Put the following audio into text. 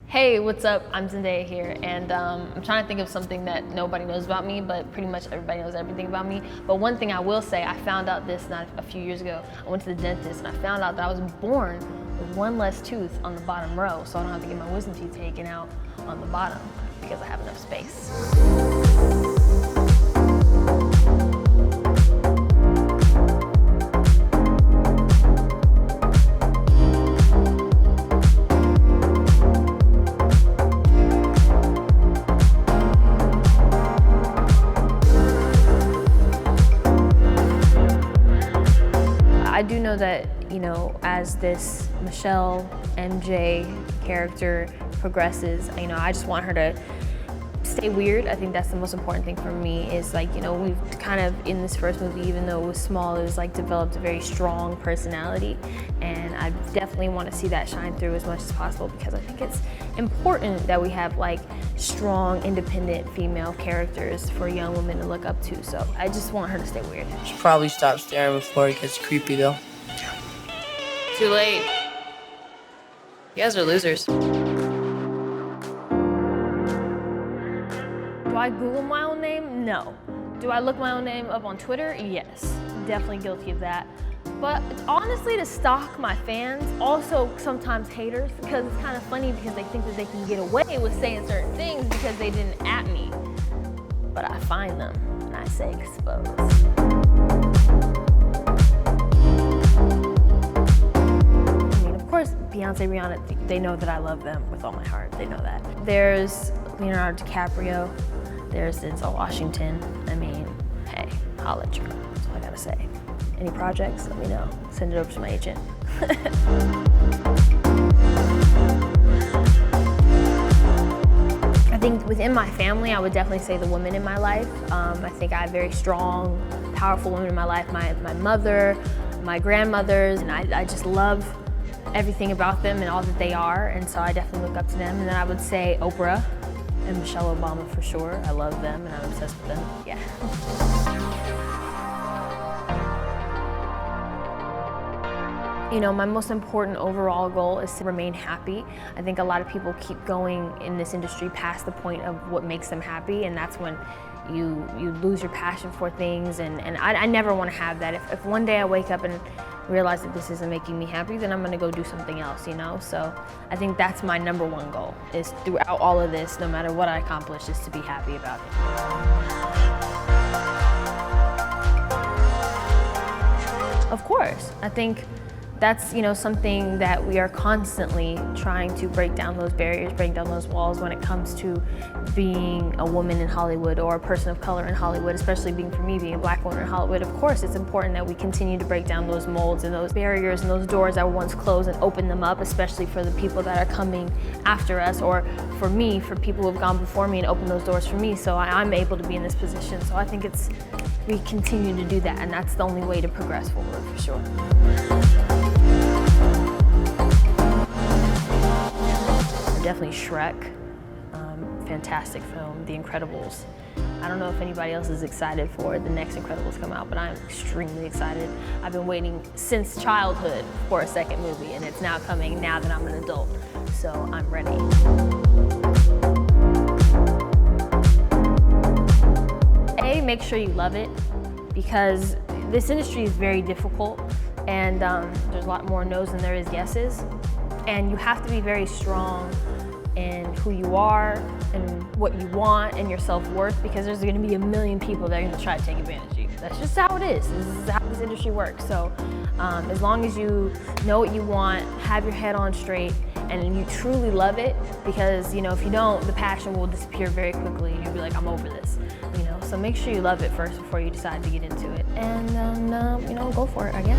Hey, what's up? I'm Zendaya here, and I'm trying to think of something that nobody knows about me, but pretty much everybody knows everything about me. But one thing I will say, I found out this not a few years ago. I went to the dentist, and I found out that I was born with one less tooth on the bottom row, so I don't have to get my wisdom teeth taken out on the bottom because I have enough space. I do know that, as this Michelle MJ character progresses, I just want her to stay weird. I think that's the most important thing for me is we've kind of, in this first movie, even though it was small, it was developed a very strong personality. And I definitely want to see that shine through as much as possible because I think it's important that we have strong, independent female characters for young women to look up to. So I just want her to stay weird. Should probably stop staring before it gets creepy though. Too late. You guys are losers. Do I Google my own name? No. Do I look my own name up on Twitter? Yes. Definitely guilty of that. But honestly, to stalk my fans, also sometimes haters, because it's kind of funny because they think that they can get away with saying certain things because they didn't at me. But I find them and I say expose. Of course, Beyonce, Rihanna, they know that I love them with all my heart. They know that. There's Leonardo DiCaprio. There's Denzel Washington. Hey, holla at you. That's all I gotta say. Any projects, let me know. Send it over to my agent. I think within my family, I would definitely say the women in my life. I think I have very strong, powerful women in my life. My mother, my grandmothers, and I just love everything about them and all that they are, and so I definitely look up to them. And then I would say Oprah and Michelle Obama for sure. I love them and I'm obsessed with them, yeah. My most important overall goal is to remain happy. I think a lot of people keep going in this industry past the point of what makes them happy, and that's when you lose your passion for things, and I never want to have that. If one day I wake up and realize that this isn't making me happy, then I'm gonna go do something else, So I think that's my number one goal, is throughout all of this, no matter what I accomplish, is to be happy about it. Of course, I think that's something that we are constantly trying to break down those barriers, break down those walls when it comes to being a woman in Hollywood or a person of color in Hollywood, especially for me, being a Black woman in Hollywood. Of course, it's important that we continue to break down those molds and those barriers and those doors that were once closed and open them up, especially for the people that are coming after us, or for me, for people who have gone before me and opened those doors for me, so I'm able to be in this position. So I think we continue to do that, and that's the only way to progress forward, for sure. Definitely Shrek, fantastic film, The Incredibles. I don't know if anybody else is excited for the next Incredibles come out, but I'm extremely excited. I've been waiting since childhood for a second movie, and it's now coming now that I'm an adult, so I'm ready. Make sure you love it, because this industry is very difficult, and there's a lot more no's than there is yeses. And you have to be very strong in who you are and what you want and your self-worth, because there's gonna be a million people that are gonna try to take advantage of you. That's just how it is. This is how this industry works. So as long as you know what you want, have your head on straight, and you truly love it, because if you don't, the passion will disappear very quickly and you'll be like, I'm over this. So make sure you love it first before you decide to get into it. And go for it, I guess.